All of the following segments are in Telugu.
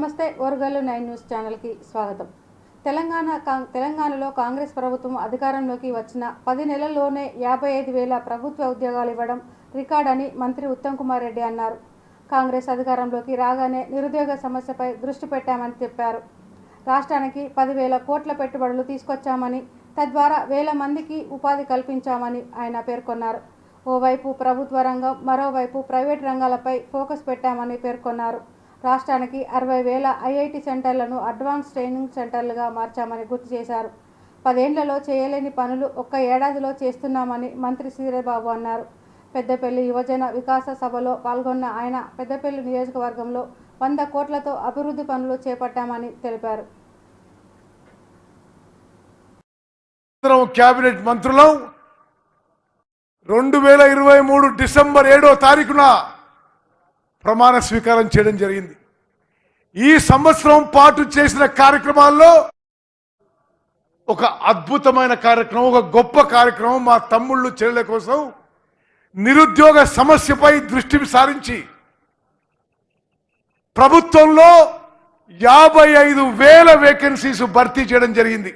నమస్తే ఓర్గల్లు 9 న్యూస్ ఛానల్కి స్వాగతం. తెలంగాణలో కాంగ్రెస్ ప్రభుత్వం అధికారంలోకి వచ్చిన 10 నెలల్లోనే 55,000 ప్రభుత్వ ఉద్యోగాలు ఇవ్వడం రికార్డ్ అని మంత్రి ఉత్తమ్ కుమార్ రెడ్డి అన్నారు. కాంగ్రెస్ అధికారంలోకి రాగానే నిరుద్యోగ సమస్యపై దృష్టి పెట్టామని చెప్పారు. రాష్ట్రానికి 10,000 కోట్ల పెట్టుబడులు తీసుకొచ్చామని, తద్వారా వేల మందికి ఉపాధి కల్పించామని ఆయన పేర్కొన్నారు. ఓవైపు ప్రభుత్వ రంగం, మరోవైపు ప్రైవేట్ రంగాలపై ఫోకస్ పెట్టామని పేర్కొన్నారు. రాష్ట్రానికి 60,000 ఐఐటి సెంటర్లను అడ్వాన్స్ ట్రైనింగ్ సెంటర్లుగా మార్చామని గుర్తు చేశారు. 10 ఏళ్లలో చేయలేని పనులు ఒక్క ఏడాదిలో చేస్తున్నామని మంత్రి శ్రీధర్బాబు అన్నారు. పెద్దపల్లి యువజన వికాస సభలో పాల్గొన్న ఆయన పెద్దపల్లి నియోజకవర్గంలో 100 కోట్లతో అభివృద్ధి పనులు చేపట్టామని తెలిపారు. కేబినెట్ మంత్రులు 2023 డిసెంబర్ 7వ తారీఖున ప్రమాణ స్వీకారం చేయడం జరిగింది. ఈ సంవత్సరం పాటు చేసిన కార్యక్రమాల్లో ఒక అద్భుతమైన కార్యక్రమం, ఒక గొప్ప కార్యక్రమం మా తమ్ముళ్ళు చెల్లెల కోసం నిరుద్యోగ సమస్యపై దృష్టి సారించి ప్రభుత్వంలో 55,000 వేకెన్సీస్ భర్తీ చేయడం జరిగింది.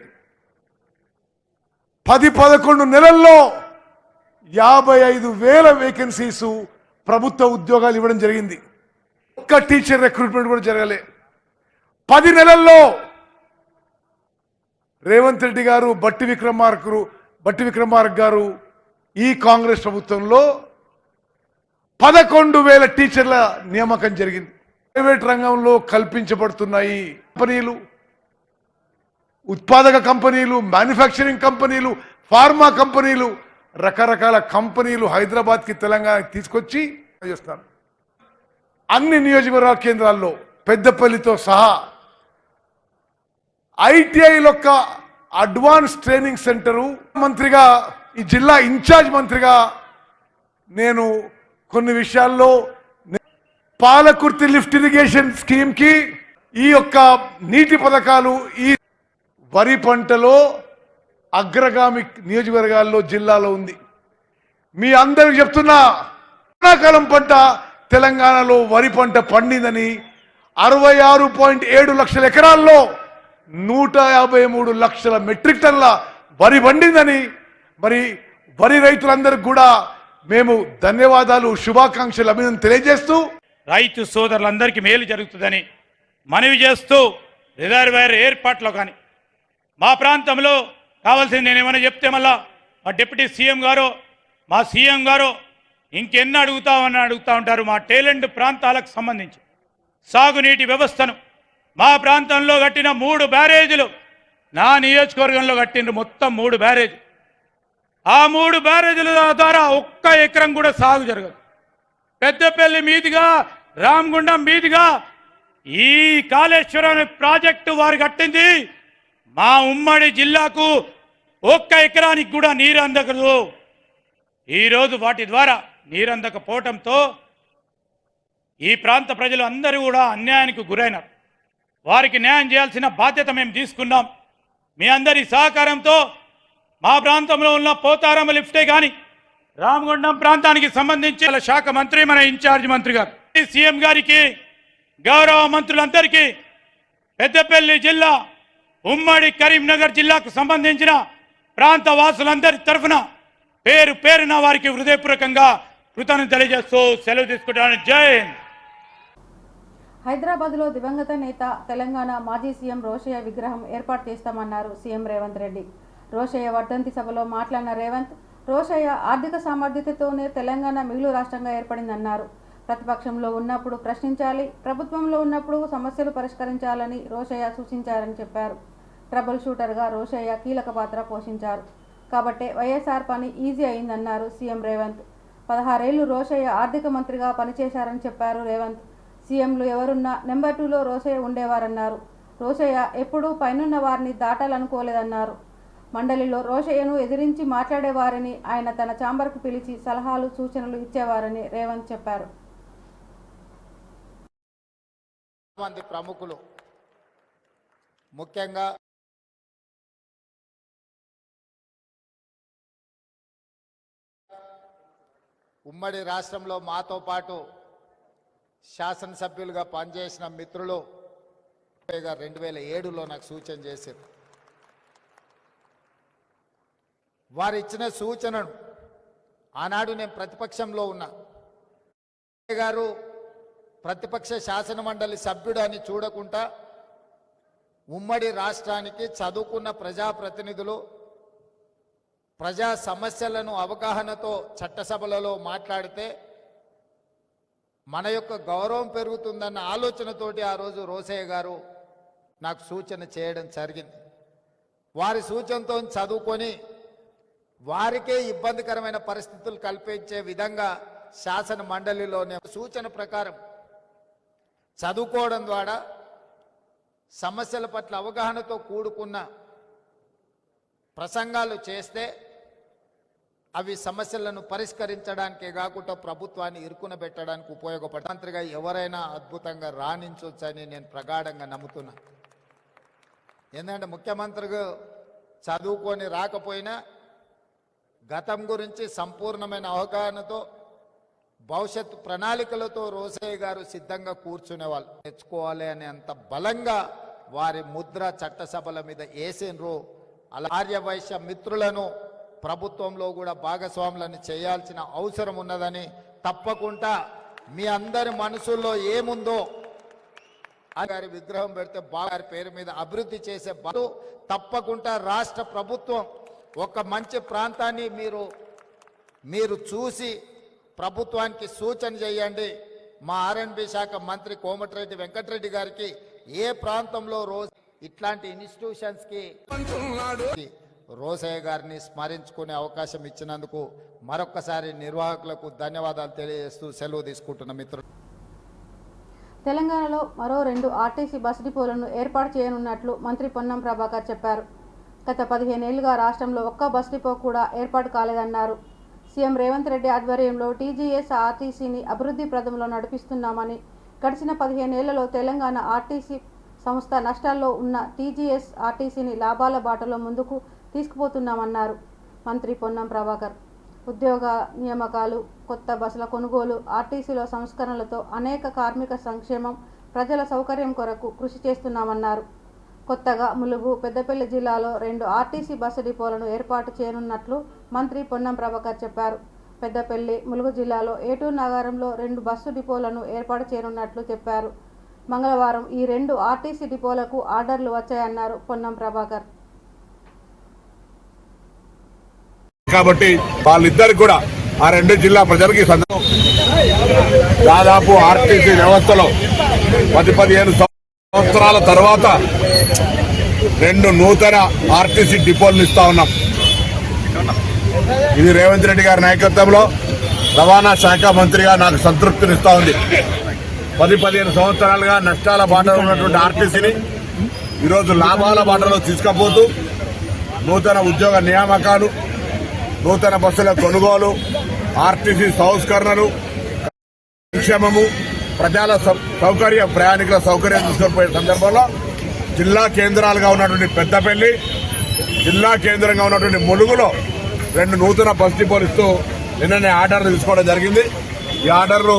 10-11 నెలల్లో 55,000 వేకెన్సీస్ ప్రభుత్వ ఉద్యోగాలు ఇవ్వడం జరిగింది. ఒక్క టీచర్ రిక్రూట్మెంట్ కూడా జరగలే. 10 నెలల్లో రేవంత్ రెడ్డి గారు, బట్టి విక్రమార్క గారు ఈ కాంగ్రెస్ ప్రభుత్వంలో 11,000 టీచర్ల నియామకం జరిగింది. ప్రైవేట్ రంగంలో కల్పించబడుతున్నాయి కంపెనీలు, ఉత్పాదక కంపెనీలు, మ్యానుఫ్యాక్చరింగ్ కంపెనీలు, ఫార్మా కంపెనీలు, రకరకాల కంపెనీలు హైదరాబాద్కి, తెలంగాణకి తీసుకొచ్చి చేస్తారు. అన్ని నియోజకవర్గ కేంద్రాల్లో పెద్దపల్లితో సహా ఐటీఐలొక్క అడ్వాన్స్ ట్రైనింగ్ సెంటరు మంత్రిగా, ఈ జిల్లా ఇన్ఛార్జ్ మంత్రిగా నేను కొన్ని విషయాల్లో పాలకుర్తి లిఫ్ట్ ఇరిగేషన్ స్కీమ్కి ఈ యొక్క నీటి పథకాలు ఈ వరి పంటలో అగ్రగామి నియోజకవర్గాల్లో జిల్లాలో ఉంది. మీ అందరికి చెప్తున్నా, వానాకాలం పంట తెలంగాణలో వరి పంట పండిందని 66.7 లక్షల ఎకరాల్లో 153 లక్షల మెట్రిక్ టన్ల వరి పండిందని, మరి వరి రైతులందరికీ కూడా మేము ధన్యవాదాలు, శుభాకాంక్షలు, అభినందనలు తెలియజేస్తూ రైతు సోదరులందరికీ మేలు జరుగుతుందని మనవి చేస్తూ రిజర్వాయర్ ఏర్పాట్లో కానీ మా ప్రాంతంలో కావాల్సింది నేనేమైనా చెప్తే మళ్ళా మా డిప్యూటీ సీఎం గారు, మా సీఎం గారు ఇంకెన్ని అడుగుతా ఉంటారు. మా టేలెంట్ ప్రాంతాలకు సంబంధించి సాగునీటి వ్యవస్థను మా ప్రాంతంలో కట్టిన 3 బ్యారేజీలు, నా నియోజకవర్గంలో కట్టిన మొత్తం 3 బ్యారేజీలు. ఆ 3 బ్యారేజీల ద్వారా ఒక్క ఎకరం కూడా సాగు జరగదు. పెద్దపల్లి మీదుగా, రామగుండం మీదుగా ఈ కాళేశ్వరం ప్రాజెక్టు వారు కట్టింది మా ఉమ్మడి జిల్లాకు ఒక్క ఎకరానికి కూడా నీరు అందకదు. ఈరోజు వాటి ద్వారా నీరు అందకపోవటంతో ఈ ప్రాంత ప్రజలు అందరూ కూడా అన్యాయానికి గురైనారు. వారికి న్యాయం చేయాల్సిన బాధ్యత మేము తీసుకున్నాం. మీ అందరి సహకారంతో మా ప్రాంతంలో ఉన్న పోతారమ్మ లిఫ్టే కానీ, రామగుండం ప్రాంతానికి సంబంధించి శాఖ మంత్రి, మన ఇన్ఛార్జ్ మంత్రి గారు, సీఎం గారికి, గౌరవ మంత్రులందరికీ, పెద్దపల్లి జిల్లా, ఉమ్మడి కరీంనగర్ జిల్లాకు సంబంధించిన ప్రాంత వాసులందరి తరఫున పేరు పేరున వారికి హృదయపూర్వకంగా కృతజ్ఞతలు తెలియజేస్తూ సెలవు తీసుకుంటాను. జై హింద్. హైదరాబాద్లో దివంగత నేత, తెలంగాణ మాజీ సీఎం రోషయ్య విగ్రహం ఏర్పాటు చేస్తామన్నారు సీఎం రేవంత్ రెడ్డి. రోషయ్య వర్ధంతి సభలో మాట్లాడిన రేవంత్, రోషయ్య ఆర్థిక సామర్థ్యతతోనే తెలంగాణ మిగులు రాష్ట్రంగా ఏర్పడిందన్నారు. ప్రతిపక్షంలో ఉన్నప్పుడు ప్రశ్నించాలి, ప్రభుత్వంలో ఉన్నప్పుడు సమస్యలు పరిష్కరించాలని రోషయ్య సూచించారని చెప్పారు. ట్రబుల్ షూటర్గా రోషయ్య కీలక పాత్ర పోషించారు కాబట్టే వైఎస్ఆర్ పని ఈజీ అయిందన్నారు సీఎం రేవంత్. 16 ఏళ్లు రోషయ్య ఆర్థిక మంత్రిగా పనిచేశారని చెప్పారు రేవంత్. సీఎంలు ఎవరున్నా నెంబర్ 2లో రోషయ్య ఉండేవారన్నారు. రోషయ్య ఎప్పుడూ పైనున్న వారిని దాటాలనుకోలేదన్నారు. మండలిలో రోషయ్యను ఎదిరించి మాట్లాడేవారని, ఆయన తన ఛాంబర్కు పిలిచి సలహాలు, సూచనలు ఇచ్చేవారని రేవంత్ చెప్పారు. మంది ప్రముఖులు, ముఖ్యంగా ఉమ్మడి రాష్ట్రంలో మాతో పాటు శాసనసభ్యులుగా పనిచేసిన మిత్రులు 2007లో నాకు సూచన చేశారు. వారు ఇచ్చిన సూచనను ఆనాడు నేను ప్రతిపక్షంలో ఉన్నా. గారు ప్రతిపక్ష శాసన మండలి సభ్యుడు అని చూడకుండా ఉమ్మడి రాష్ట్రానికి చదువుకున్న ప్రజాప్రతినిధులు ప్రజా సమస్యలను అవగాహనతో చట్టసభలలో మాట్లాడితే మన యొక్క గౌరవం పెరుగుతుందన్న ఆలోచనతోటి ఆ రోజు రోసయ్య గారు నాకు సూచన చేయడం జరిగింది. వారి సూచనతో చదువుకొని వారికే ఇబ్బందికరమైన పరిస్థితులు కల్పించే విధంగా శాసన మండలిలోనే సూచన ప్రకారం చదువుకోవడం ద్వారా సమస్యల పట్ల అవగాహనతో కూడుకున్న ప్రసంగాలు చేస్తే అవి సమస్యలను పరిష్కరించడానికే కాకుండా ప్రభుత్వాన్ని ఇరుకున పెట్టడానికి ఉపయోగపడతాయి. మంత్రిగా ఎవరైనా అద్భుతంగా రాణించవచ్చని నేను ప్రగాఢంగా నమ్ముతున్నా. ఎందుకంటే ముఖ్యమంత్రిగా చదువుకొని రాకపోయినా గతం గురించి సంపూర్ణమైన అవగాహనతో భవిష్యత్తు ప్రణాళికలతో రోసయ్య గారు సిద్ధంగా కూర్చునేవాళ్ళు. తెచ్చుకోవాలి అని అంత బలంగా వారి ముద్ర చట్టసభల మీద వేసినరు. అలా ఆర్యవైశ్య మిత్రులను ప్రభుత్వంలో కూడా భాగస్వాములను చేయాల్సిన అవసరం ఉన్నదని తప్పకుండా మీ అందరి మనసుల్లో ఏముందో గారి విగ్రహం పెడితే బాగా పేరు మీద అభివృద్ధి చేసే తప్పకుండా రాష్ట్ర ప్రభుత్వం ఒక మంచి ప్రాంతాన్ని మీరు చూసి ప్రభుత్వానికి సూచన చేయండి. మా ఆర్ఎండ్బి శాఖ మంత్రి కోమటిరెడ్డి వెంకటరెడ్డి గారికి ఏ ప్రాంతంలో రోజు ఇట్లాంటి ఇన్స్టిట్యూషన్స్కి రోసయ్య గారిని స్మరించుకునే అవకాశం ఇచ్చినందుకు మరొక్కసారి నిర్వాహకులకు ధన్యవాదాలు తెలియజేస్తూ సెలవు తీసుకుంటున్న మిత్రులు. తెలంగాణలో మరో 2 ఆర్టీసీ బస్ డిపోలను ఏర్పాటు చేయనున్నట్లు మంత్రి పొన్నం ప్రభాకర్ చెప్పారు. గత 15 ఏళ్లుగా రాష్ట్రంలో ఒక్క బస్ డిపో కూడా ఏర్పాటు కాలేదన్నారు. సీఎం రేవంత్ రెడ్డి ఆధ్వర్యంలో టీజీఎస్ ఆర్టీసీని అభివృద్ధి ప్రదంలో నడిపిస్తున్నామని, గడిచిన 15 ఏళ్లలో తెలంగాణ ఆర్టీసీ సంస్థ నష్టాల్లో ఉన్న టీజీఎస్ ఆర్టీసీని లాభాల బాటలో ముందుకు తీసుకుపోతున్నామన్నారు మంత్రి పొన్నం ప్రభాకర్. ఉద్యోగ నియామకాలు, కొత్త బస్సుల కొనుగోలు, ఆర్టీసీలో సంస్కరణలతో అనేక కార్మిక సంక్షేమం, ప్రజల సౌకర్యం కొరకు కృషి చేస్తున్నామన్నారు. కొత్తగా ములుగు, పెద్దపల్లి జిల్లాలో 2 ఆర్టీసీ బస్సు డిపోలను ఏర్పాటు చేయనున్నట్లు మంత్రి పొన్నం ప్రభాకర్ చెప్పారు. పెద్దపల్లి, ములుగు జిల్లాలో ఏటూరు నగరంలో 2 బస్సు డిపోలను ఏర్పాటు చేయనున్నట్లు చెప్పారు. మంగళవారం ఈ 2 ఆర్టీసీ డిపోలకు ఆర్డర్లు వచ్చాయన్నారు పొన్నం ప్రభాకర్. కాబట్టి వాళ్ళిద్దరికి కూడా ఆ 2 జిల్లా ప్రజలకి దాదాపు ఆర్టీసీ వ్యవస్థలో 10-15 సంవత్సరాల తర్వాత 2 నూతన ఆర్టీసీ డిపోలను ఇస్తా ఉన్నాం. ఇది రేవంత్ రెడ్డి గారి నాయకత్వంలో రవాణా శాఖ మంత్రిగా నాకు సంతృప్తినిస్తా ఉంది. 10-15 సంవత్సరాలుగా నష్టాల బాటలో ఉన్నటువంటి ఆర్టీసీని ఈరోజు లాభాల బాటలో తీసుకుపోతూ నూతన ఉద్యోగ నియామకాలు, నూతన బస్సుల కొనుగోలు, ఆర్టీసీ సంస్కరణలు, సంక్షేమము, ప్రజల సౌకర్యం, ప్రయాణికుల సౌకర్యం తీసుకుపోయే సందర్భంలో జిల్లా కేంద్రాలుగా ఉన్నటువంటి పెద్దపల్లి, జిల్లా కేంద్రంగా ఉన్నటువంటి ములుగులో 2 నూతన బస్ డిపోలు ఇస్తూ నిన్ననే ఆర్డర్లు తీసుకోవడం జరిగింది. ఈ ఆర్డర్లు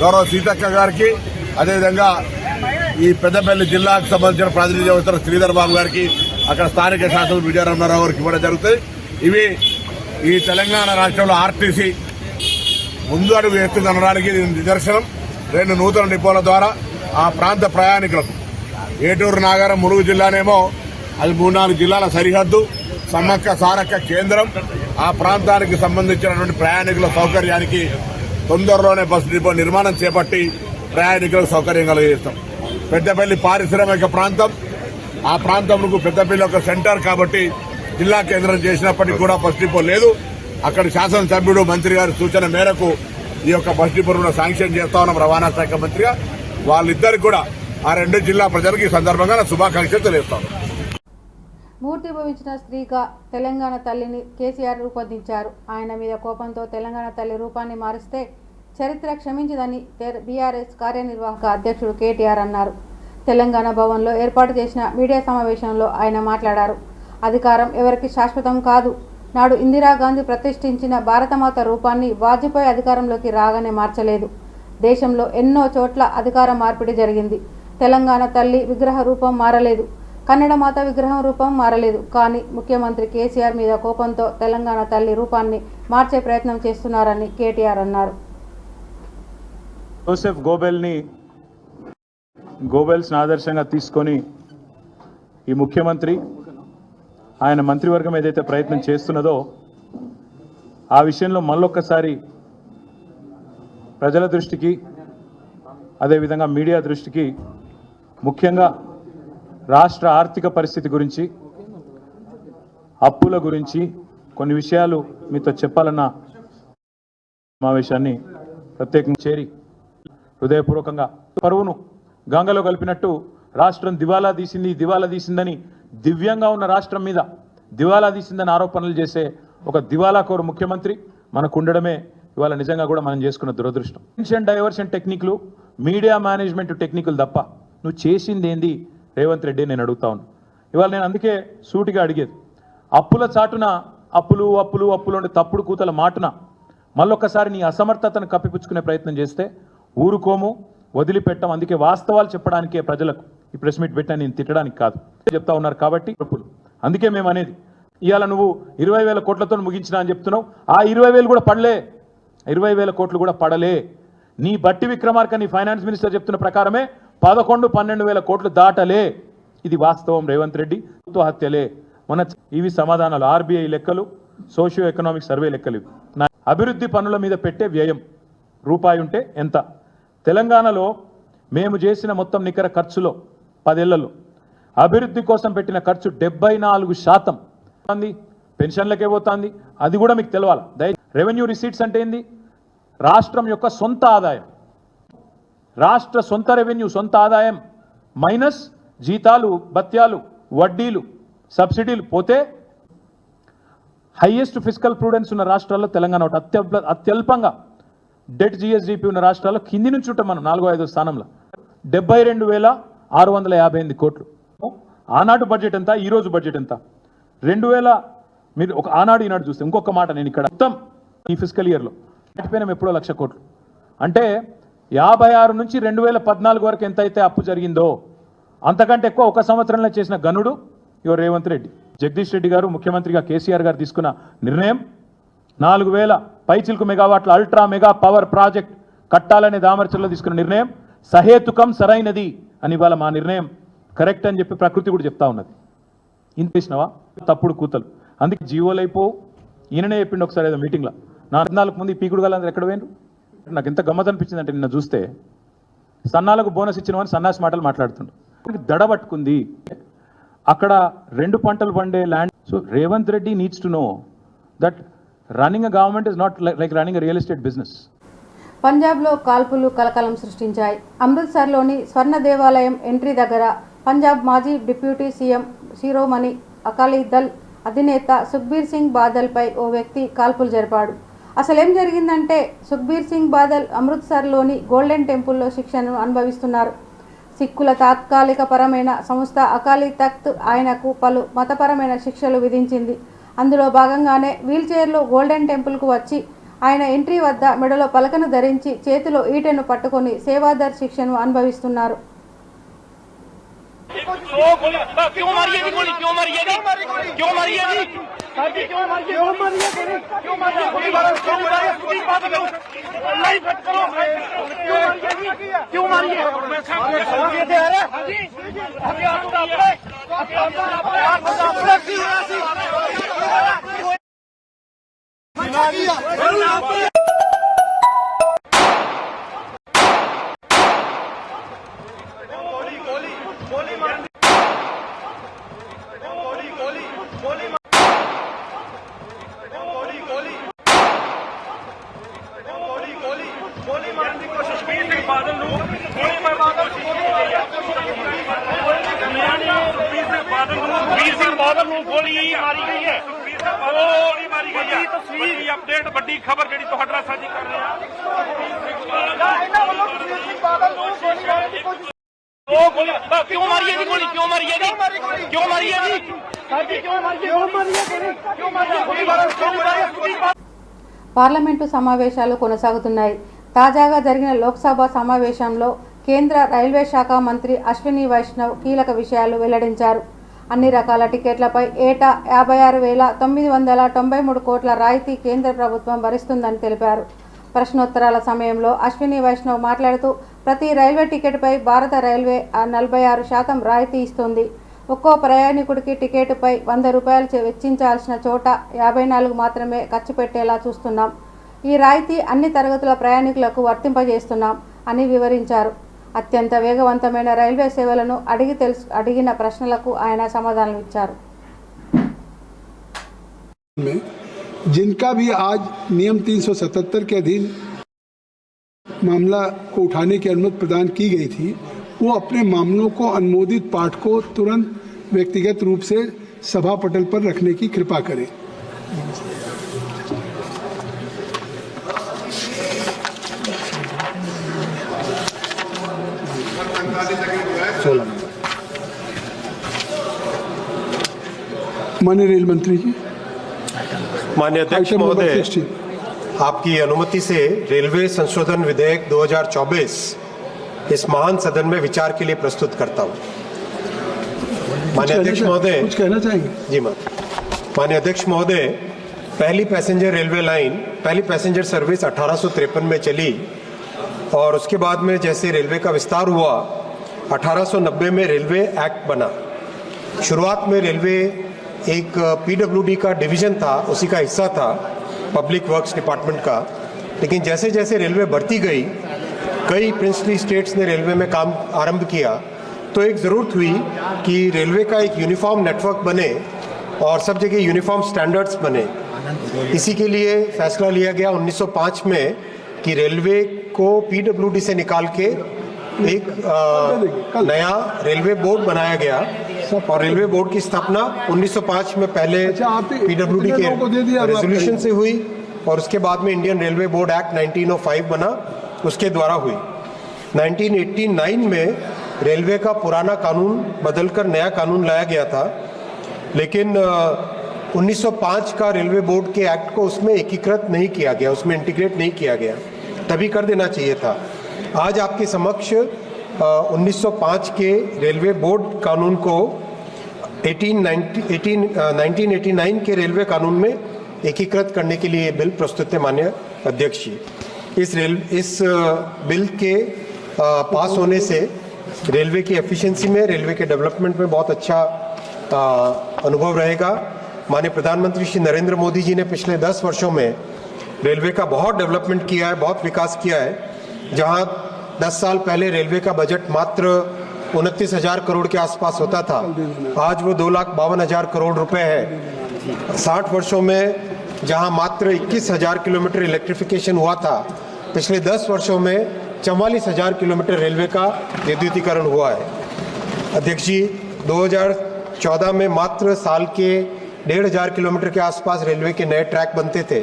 గౌరవ సీతక్క గారికి, అదేవిధంగా ఈ పెద్దపల్లి జిల్లాకు సంబంధించిన ప్రాతినిధ్యం వహిస్తున్న శ్రీధర్ బాబు గారికి, అక్కడ స్థానిక శాసనసభ్యులు విజయరామరావు గారికి ఇవ్వడం జరుగుతుంది. ఇవి ఈ తెలంగాణ రాష్ట్రంలో ఆర్టీసీ ముందు అడుగు వేస్తుందనడానికి నిదర్శనం. 2 నూతన డిపోల ద్వారా ఆ ప్రాంత ప్రయాణికులకు, ఏటూరు నాగరం ములుగు జిల్లానేమో అది 3-4 జిల్లాల సరిహద్దు, సమ్మక్క సారక్క కేంద్రం. ఆ ప్రాంతానికి సంబంధించినటువంటి ప్రయాణికుల సౌకర్యానికి తొందరలోనే బస్ డిపో నిర్మాణం చేపట్టి ప్రయాణికులకు సౌకర్యం కలిగిస్తాం. పెద్దపల్లి పారిశ్రామిక ప్రాంతం, ఆ ప్రాంతంలో పెద్దపల్లి ఒక సెంటర్ కాబట్టి జిల్లా కేంద్రం చేసినప్పటికీ కూడా బస్ డిపో లేదు. అక్కడ శాసనసభ్యుడు మంత్రి గారి సూచన మేరకు ఈ యొక్క బస్ డిపోను శాంక్షన్ చేస్తా ఉన్నాం రవాణా శాఖ మంత్రిగా. వాళ్ళిద్దరికి కూడా ఆ 2 జిల్లా ప్రజలకు ఈ సందర్భంగా శుభాకాంక్షలు తెలియజేస్తాం. మూర్తి భవించిన స్త్రీగా తెలంగాణ తల్లిని కేసీఆర్ రూపొందించారు. ఆయన మీద కోపంతో తెలంగాణ తల్లి రూపాన్ని మారిస్తే చరిత్ర క్షమించదని బీఆర్ఎస్ కార్యనిర్వాహక అధ్యక్షుడు కేటీఆర్ అన్నారు. తెలంగాణ భవన్లో ఏర్పాటు చేసిన మీడియా సమావేశంలో ఆయన మాట్లాడారు. అధికారం ఎవరికి శాశ్వతం కాదు. నాడు ఇందిరాగాంధీ ప్రతిష్ఠించిన భారతమాత రూపాన్ని వాజ్పేయి అధికారంలోకి రాగానే మార్చలేదు. దేశంలో ఎన్నో చోట్ల అధికార మార్పిడి జరిగింది. తెలంగాణ తల్లి విగ్రహ రూపం మారలేదు, కన్నడ మాత విగ్రహం రూపం మారలేదు. కానీ ముఖ్యమంత్రి కేసీఆర్ మీద కోపంతో తెలంగాణ తల్లి రూపాన్ని మార్చే ప్రయత్నం చేస్తున్నారని కేటీఆర్ అన్నారు. జోసెఫ్ గోబెల్స్ని ఆదర్శంగా తీసుకొని ఈ ముఖ్యమంత్రి ఆయన మంత్రివర్గం ఏదైతే ప్రయత్నం చేస్తున్నదో ఆ విషయంలో మళ్ళొక్కసారి ప్రజల దృష్టికి అదేవిధంగా మీడియా దృష్టికి ముఖ్యంగా రాష్ట్ర ఆర్థిక పరిస్థితి గురించి, అప్పుల గురించి కొన్ని విషయాలు మీతో చెప్పాలన్న సమావేశాన్ని ప్రత్యేకంగా చేరి హృదయపూర్వకంగా పరువును గంగలో కలిపినట్టు రాష్ట్రం దివాలా తీసిందని దివ్యంగా ఉన్న రాష్ట్రం మీద దివాలా తీసిందని ఆరోపణలు చేసే ఒక దివాలాకోరు ముఖ్యమంత్రి మనకు ఉండడమే ఇవాళ నిజంగా కూడా మనం చేసుకున్న దురదృష్టం. టెన్షన్ డైవర్షన్ టెక్నిక్లు, మీడియా మేనేజ్మెంట్ టెక్నిక్లు తప్ప నువ్వు చేసింది ఏంది రేవంత్ రెడ్డి నేను అడుగుతా ఉన్నా. ఇవాళ నేను అందుకే సూటిగా అడిగేది, అప్పుల చాటున అప్పులు అప్పులు అప్పులు అంటే తప్పుడు కూతల మాటున మళ్ళొక్కసారి నీ అసమర్థతను కప్పిపుచ్చుకునే ప్రయత్నం చేస్తే ఊరుకోము, వదిలిపెట్టం. అందుకే వాస్తవాలు చెప్పడానికే ప్రజలకు ఈ ప్రెస్ మీట్ పెట్టా, నేను తిట్టడానికి కాదు. చెప్తా ఉన్నారు కాబట్టి అందుకే మేము అనేది, ఇవాళ నువ్వు 20,000 కోట్లతో ముగించినా అని చెప్తున్నావు. ఆ 20,000 కూడా పడలే, 20,000 కోట్లు కూడా పడలే. నీ బట్టి విక్రమార్క నీ ఫైనాన్స్ మినిస్టర్ చెప్తున్న ప్రకారమే 11-12,000 కోట్లు దాటలే. ఇది వాస్తవం. రేవంత్ రెడ్డి హత్యలే. మన ఇవి సమాధానాలు. ఆర్బీఐ లెక్కలు, సోషియో ఎకనామిక్ సర్వే లెక్కలు. నా అభివృద్ధి పనుల మీద పెట్టే వ్యయం రూపాయి ఉంటే ఎంత? తెలంగాణలో మేము చేసిన మొత్తం నికర ఖర్చులో 10 ఏళ్లలో అభివృద్ధి కోసం పెట్టిన ఖర్చు 74% పెన్షన్లకే పోతుంది. అది కూడా మీకు తెలవాలి. రెవెన్యూ రిసీట్స్ అంటే ఏంది? రాష్ట్రం యొక్క సొంత ఆదాయం, రాష్ట్ర సొంత రెవెన్యూ, సొంత ఆదాయం మైనస్ జీతాలు, భత్యాలు, వడ్డీలు, సబ్సిడీలు పోతే హైయెస్ట్ ఫిజికల్ ప్రూడెన్స్ ఉన్న రాష్ట్రాల్లో తెలంగాణ ఒకటి. అత్యల్పంగా డెట్ జిఎస్డిపి ఉన్న రాష్ట్రాల్లో కింది నుంచి ఉంటాం మనం 4వ-5వ స్థానంలో. 72,658 కోట్లు. ఆనాడు బడ్జెట్ ఎంత, ఈరోజు బడ్జెట్ ఎంత? 2000 మీరు ఒక ఆనాడు ఈనాడు చూస్తే ఇంకొక మాట, నేను ఇక్కడ మొత్తం ఈ ఫిజికల్ ఇయర్లో దాటిపోయినాం ఎప్పుడో 1,00,000 కోట్లు. అంటే 56 నుంచి 2014 వరకు ఎంత అయితే అప్పు జరిగిందో అంతకంటే ఎక్కువ ఒక సంవత్సరంలో చేసిన గనుడు ఇవో రేవంత్ రెడ్డి. జగదీష్ రెడ్డి గారు ముఖ్యమంత్రిగా కేసీఆర్ గారు తీసుకున్న నిర్ణయం 4,000 పైచిల్కు మెగావాట్ల అల్ట్రా మెగా పవర్ ప్రాజెక్ట్ కట్టాలనే దామర్చల్లో తీసుకున్న నిర్ణయం సహేతుకం, సరైనది అని ఇవాళ మా నిర్ణయం కరెక్ట్ అని చెప్పి ప్రకృతి కూడా చెప్తా ఉన్నది. ఇంత చేసినవా తప్పుడు కూతలు. అందుకే జీవోలు అయిపోవు. ఈయననే చెప్పిండు ఒకసారి ఏదో మీటింగ్లో, 4 ముందు ఈ పీకుడు గలందరూ ఎక్కడ పోయినారు. నాకు ఎంత గమ్మత్ అనిపించింది అంటే నిన్న చూస్తే సన్నాలకు బోనస్ ఇచ్చినవని సన్నాసి మాటలు మాట్లాడుతుండు. దడబట్టుకుంది అక్కడ 2 పంటలు పండే land. So Revanth Reddy needs to know that running a government is not like running a real estate business. పంజాబ్లో కాల్పులు కలకలం సృష్టించాయి. అమృత్సర్లోని స్వర్ణ దేవాలయం ఎంట్రీ దగ్గర పంజాబ్ మాజీ డిప్యూటీ సీఎం శిరోమణి అకాలీదళ్ అధినేత సుఖ్బీర్ సింగ్ బాదల్పై ఓ వ్యక్తి కాల్పులు జరిపాడు. అసలేం జరిగిందంటే సుఖ్బీర్ సింగ్ బాదల్ అమృత్సర్లోని గోల్డెన్ టెంపుల్లో శిక్షను అనుభవిస్తున్నారు. సిక్కుల తాత్కాలిక పరమైన సంస్థ అకాలీ తఖ్త్ ఆయనకు పలు మతపరమైన శిక్షలు విధించింది. అందులో భాగంగానే వీల్చైర్లో గోల్డెన్ టెంపుల్కు వచ్చి ఆయన ఎంట్రీ వద్ద మెడలో పలకను ధరించి చేతిలో ఈటెను పట్టుకొని సేవాదర్ శిక్షను అనుభవిస్తున్నారు. अपडेट बड़ी खबर जी साझी कर रहे हैं। क्यों मारी है गोली? क्यों मारी है? क्यों मारी है? పార్లమెంటు సమావేశాలు కొనసాగుతున్నాయి. తాజాగా జరిగిన లోక్సభ సమావేశంలో కేంద్ర రైల్వే శాఖ మంత్రి అశ్విని వైష్ణవ్ కీలక విషయాలు వెల్లడించారు. అన్ని రకాల టికెట్లపై ఏటా 56,993 కోట్ల రాయితీ కేంద్ర ప్రభుత్వం భరిస్తుందని తెలిపారు. ప్రశ్నోత్తరాల సమయంలో అశ్విని వైష్ణవ్ మాట్లాడుతూ ప్రతి రైల్వే టికెట్పై భారత రైల్వే 46% రాయితీ ఇస్తుంది. ఒక్కో ప్రయాణికుడికి టికెట్పై 100 రూపాయలు వెచ్చించాల్సిన చోట 54 మాత్రమే ఖర్చు పెట్టేలా చూస్తున్నాం. ఈ రాయితీ అన్ని తరగతుల ప్రయాణికులకు వర్తింపజేస్తున్నాం అని వివరించారు. అత్యంత వేగవంతమైన రైల్వే సేవలను అడిగిన ప్రశ్నలకు ఆయన సమాధానం ఇచ్చారు. जिनका भी आज नियम 377 के अधीन मामला को उठाने की अनुमति प्रदान की गई थी, वो अपने मामलों को अनुमोदित पाठ को तुरंत व्यक्तिगत रूप से सभा पटल पर रखने की कृपा करें. माननीय रेल मंत्री जी, माननीय अध्यक्ष महोदय, आपकी अनुमति से रेलवे संशोधन विधेयक 2024 इस महान सदन में विचार के लिए प्रस्तुत करता हूं. माननीय अध्यक्ष महोदय, कुछ कहना चाहेंगे? जी माननीय अध्यक्ष महोदय, पहली पैसेंजर सर्विस 1853 में चली और उसके बाद में जैसे रेलवे का विस्तार हुआ 1890 में रेलवे एक्ट बना. शुरुआत में रेलवे एक पीडब्ल्यूडी का डिवीजन था, उसी का हिस्सा था पब्लिक वर्क्स डिपार्टमेंट का. लेकिन जैसे जैसे रेलवे बढ़ती गई, कई प्रिंसली स्टेट्स ने रेलवे में काम आरंभ किया, तो एक ज़रूरत हुई कि रेलवे का एक यूनिफॉर्म नेटवर्क बने और सब जगह यूनिफॉर्म स्टैंडर्ड्स बने. इसी के लिए फैसला लिया गया 1905 में कि रेलवे को पीडब्ल्यूडी से निकाल के एक नया रेलवे बोर्ड बनाया गया और रेलवे बोर्ड की स्थापना 1905 में पहले पीडब्ल्यूडी के रेजोल्यूशन से हुई और उसके बाद में इंडियन रेलवे बोर्ड एक्ट 1905 बना, उसके द्वारा हुई. 1989 में रेलवे का पुराना कानून बदलकर नया कानून लाया गया था, लेकिन 1905 का रेलवे बोर्ड के एक्ट को उसमें एकीकृत नहीं किया गया, उसमें इंटीग्रेट नहीं किया गया. तभी कर देना चाहिए था. आज आपके समक्ष 1905 के रेलवे बोर्ड कानून को 1989 के रेलवे कानून में एकीकृत करने के लिए बिल प्रस्तुत है. माननीय अध्यक्ष जी, इस बिल के पास होने से रेलवे की एफिशिएंसी में, रेलवे के डेवलपमेंट में बहुत अच्छा अनुभव रहेगा. माननीय प्रधानमंत्री श्री नरेंद्र मोदी जी ने पिछले 10 वर्षों में रेलवे का बहुत डेवलपमेंट किया है, बहुत विकास किया है. जहां 10 साल पहले रेलवे का बजट मात्र 29,000 करोड़ के आसपास होता था, आज वो 2,52,000 करोड़ रुपए है. 60 वर्षों में जहां मात्र 21,000 किलोमीटर इलेक्ट्रिफिकेशन हुआ था, पिछले 10 वर्षों में 44,000 किलोमीटर रेलवे का विद्युतीकरण हुआ है. अध्यक्ष जी, 2014 में मात्र साल के 1,500 किलोमीटर के आसपास रेलवे के नए ट्रैक बनते थे.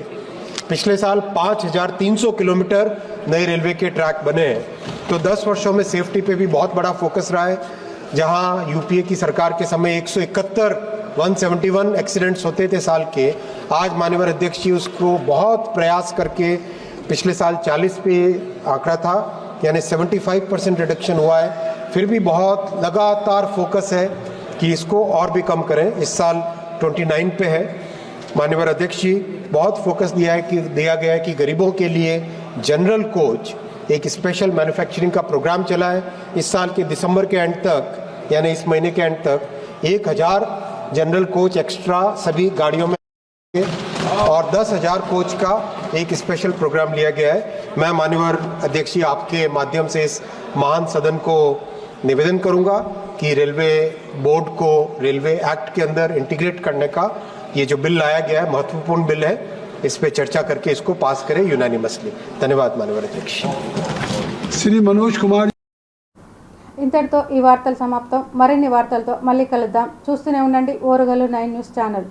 पिछले साल 5,300 किलोमीटर नए रेलवे के ट्रैक बने हैं. तो 10 वर्षों में सेफ्टी पे भी बहुत बड़ा फोकस रहा है. जहां यूपीए की सरकार के समय 171 एक्सीडेंट्स होते थे साल के, आज माननीय अध्यक्ष जी उसको बहुत प्रयास करके पिछले साल 40 पे आंकड़ा था, यानी 75% रिडक्शन हुआ है. फिर भी बहुत लगातार फोकस है कि इसको और भी कम करें. इस साल 29 पे है. माननीय अध्यक्ष जी, बहुत फोकस दिया गया है कि गरीबों के लिए जनरल कोच एक स्पेशल मैन्युफैक्चरिंग का प्रोग्राम चला है. इस साल के दिसंबर के एंड तक, यानी इस महीने के एंड तक 1,000 जनरल कोच एक्स्ट्रा सभी गाड़ियों में और 10,000 कोच का एक स्पेशल प्रोग्राम लिया गया है. मैं माननीय अध्यक्ष जी आपके माध्यम से इस महान सदन को निवेदन करूंगा कि रेलवे बोर्ड को रेलवे एक्ट के अंदर इंटीग्रेट करने का ये जो बिल लाया गया है, महत्वपूर्ण बिल है. इस पे चर्चा करके इसको पास करें यूनानिमसली. धन्यवाद माननीय अध्यक्ष. श्री मनोज कुमार. ఇంతటితో ఈ వార్తలు సమాప్తం. మరిన్ని వార్తలతో మళ్ళీ కలుద్దాం. చూస్తూనే ఉండండి ఓరుగల్లు 9 న్యూస్ ఛానల్.